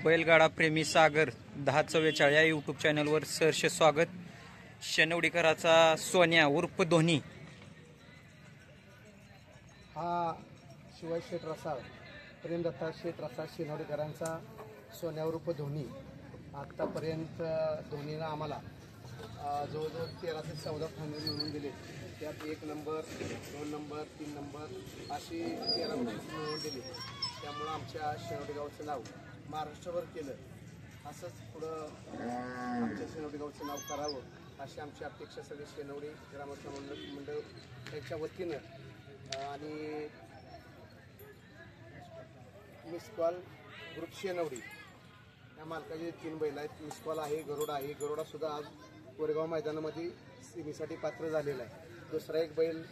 बैलगाडा प्रेमी सागर 1044 या यूट्यूब चॅनलवर सहर्ष स्वागत। शेनवडीकराचा सोन्या उर्फ धोनी हा शिवाय शेठ रसाळ प्रेमदत्ता शेठ रसाळ शेनवडीकरांचा सोन्या उर्फ धोनी। आत्तापर्यंत धोनीनं आम्हाला जवळजवळ 13 ते 14 फायनल मिळवून दिले। त्यात 1 नंबर 2 नंबर 3 नंबर अशी 13 मिळवून दिली। त्यामुळं आमच्या शेनवडीगावचं नाव महाराष्ट्रभर केलं। असंच पुढं आमच्या शेनवडीगावचं नाव करावं अशी आमची अपेक्षा सगळे शेनवडी ग्रामस्थ मंडळ त्यांच्या वतीनं आणि मिसकॉल ग्रुप शेनवडी या मालकाचे 3 बैल आहेत। मिसकॉल आहे, गरुडा आहे। गरुडासुद्धा आज कोरेगाव मैदानामध्ये सेमीसाठी पात्र झालेला आहे। दुसरा एक बैल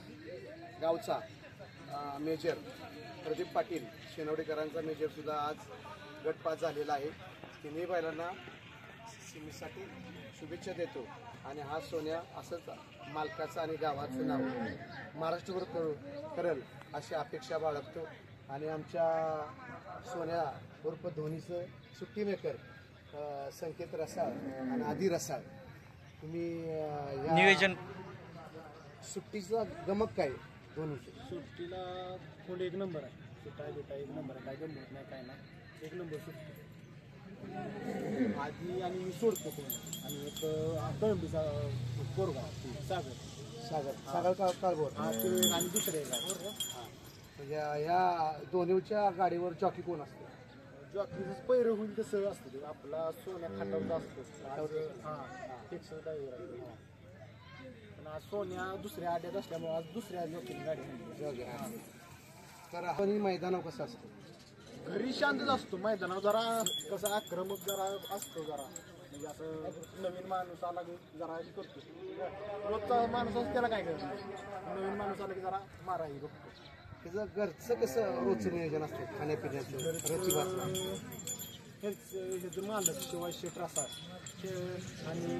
गावचा मेजर प्रदीप पाटील शेनवडीकरांचा मेजरसुद्धा आज गटपास झालेला आहे। तिन्ही बैलांना सेमीसाठी शुभेच्छा देतो आणि हा सोन्या असंच मालकाचं आणि गावाचं नाव महाराष्ट्रभर करेल अशी अपेक्षा बाळगतो। आणि आमच्या सोन्या उर्फ धोनीचं सुट्टी मेकर संकेत रसाळ आणि आधी रसाळ तुम्ही नियोजन सुट्टीचा गमक काय धोनीचं? सुट्टीला कोण 1 नंबर आहे। सुट्टा बिटा 1 नंबर आहे, काय गमत नाही काय ना 1 नंबर सुट्टी आधी आणि मी सोडतो कोण आणि एक कळंबीचा कोरगाव सागर सागर सागर काळभोर आणि दुसरे म्हणजे या दोन्हीच्या गाडीवर जॉकी कोण असतं? जॉकीच पैर होईल तसं असतं ते आपला सोन्या खांडावरचा असतो। हां फिक्स ड्रायव्हर आहे। पण आज सोन्या दुसऱ्या आड्यात असल्यामुळे आज दुसऱ्या जॉकीने गाडी आणली। तर आपण मैदानावर कसं असतं? घरी शांतच असतो, मैदानावर जरा कसं आक्रमक जरा असतो जरा म्हणजे असं नवीन माणूस आला की जरा हे करतो। रोजचा माणूस असतो त्याला काय करतो, नवीन माणूस आला की जरा माराही बघतो। त्याचं घरचं कसं रोजचं नियोजन असतं खाण्यापिण्याचं हेच मालक शिवाय शेठ रसाळ आणि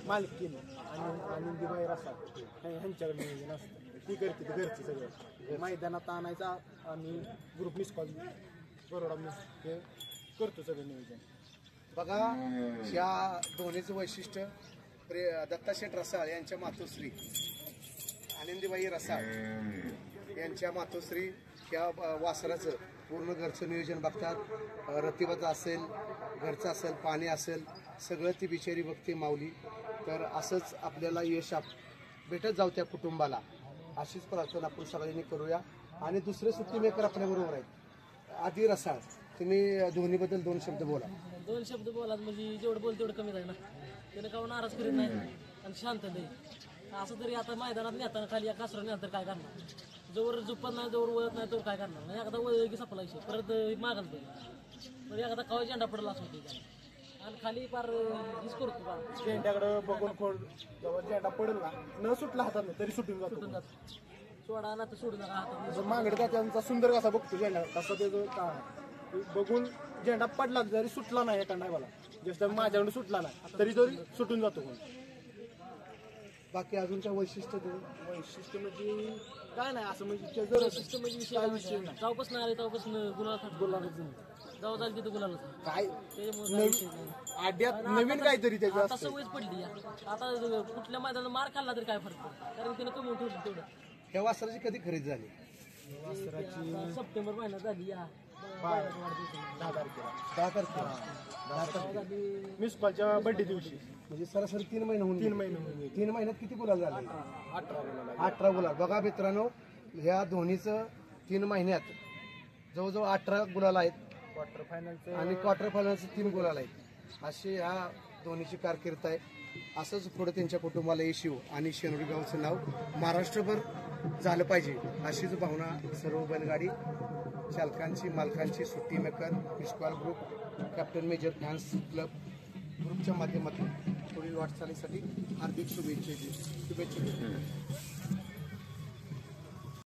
मालकीन आणि दिवाई रसाळ ह्यांच्याकडे नियोजन असतं। ती करते ते घरचं सगळं मैदानात आणायचा आणि ग्रुप मिसकॉल बरोबर मी हे करतो सगळं नियोजन। बघा या धोनीचं वैशिष्ट्य दत्ता शेठ रसाळ यांच्या मातोश्री आनंदीबाई रसाळ यांच्या मातोश्री या वासराचं पूर्ण घरचं नियोजन बघतात। रतिबाचं असेल, घरचं असेल, पाणी असेल, सगळं ती बिचारी बघते माऊली। तर असंच आपल्याला यश भेटत जाऊ त्या कुटुंबाला अशीच प्रार्थना आपण सगळ्यांनी करूया। आणि दुसरे सुट्टी मेकर आपल्याबरोबर आहेत आधी रसाळ, तुम्ही धोनीबद्दल 2 शब्द बोला। 2 शब्द बोला म्हणजे जेवढं बोल तेवढं कमीच आहे ना। त्यानं का नाराज करीत नाही आणि शांत नाही। असं तरी आता मैदानात नेताना खाली या कासरा नेतर काय करणार, जोवर झुपत नाही जोवर वळत नाही तोवर काय करणार नाही। एखादा वळ की सपला विषय परत मागाल म्हणजे एखादा कवा झेंडा पडला असं होते आणि खाली पार हीच करतो पार झेंड्याकडं बघून खोड जेव्हा झेंडा पडेल ना न सुटला हातात तरी सुटून जातो। सोडा ना तर सोडून नका हातात मागडे त्यांचा सुंदर कसा बघतो झेंडा तसं त्याचं का बघून झेंडा पडला जरी सुटला नाही एका टायमाला जसं माझ्याकडे सुटला नाही तरी सुटून जातो कोण। बाकी अजूनच्या वैशिष्ट्य म्हणजे काय नाही असं म्हणजे वैशिष्ट्य म्हणजे काय विषय नाही। तेव्हापासून आले तेव्हापासून गुलाला जाऊ जाईल तिथं गुलाला काय त्याच्यामुळे आड्यात नवीन काहीतरी त्याच्या आता सवयच पडली। आता कुठल्या मैदानात मार खाल्ला तरी काय फरक पडतो कारण तिने कमी ठेवलं तेवढं। ह्या वासराची कधी खरेदी झाली? सप्टेंबर महिन्यात झाली या 10 तारखेला 10 तारखेला मिसकॉलच्या बर्थडे दिवशी म्हणजे सरासरी 3 महिने होऊन 3 महिने होऊन 3 महिन्यात किती गुलाल झाले? 18 गुलाल। बघा मित्रांनो ह्या धोनीचं 3 महिन्यात जवळजवळ 18 गुलाल आहेत क्वार्टर फायनलचे आणि क्वार्टर फायनलचे 3 गुलाल आहेत। अशी ह्या धोनीची कारकीर्द आहे। असंच पुढे त्यांच्या कुटुंबाला यश येऊ आणि शेनवडी गावचं नाव महाराष्ट्रभर झालं पाहिजे अशीच भावना सर्व बैलगाडी चालकांची मालकांची सुट्टी maker missed call group captain major fans club ग्रुपच्या माध्यमातून पुढील वाटचालीसाठी हार्दिक शुभेच्छा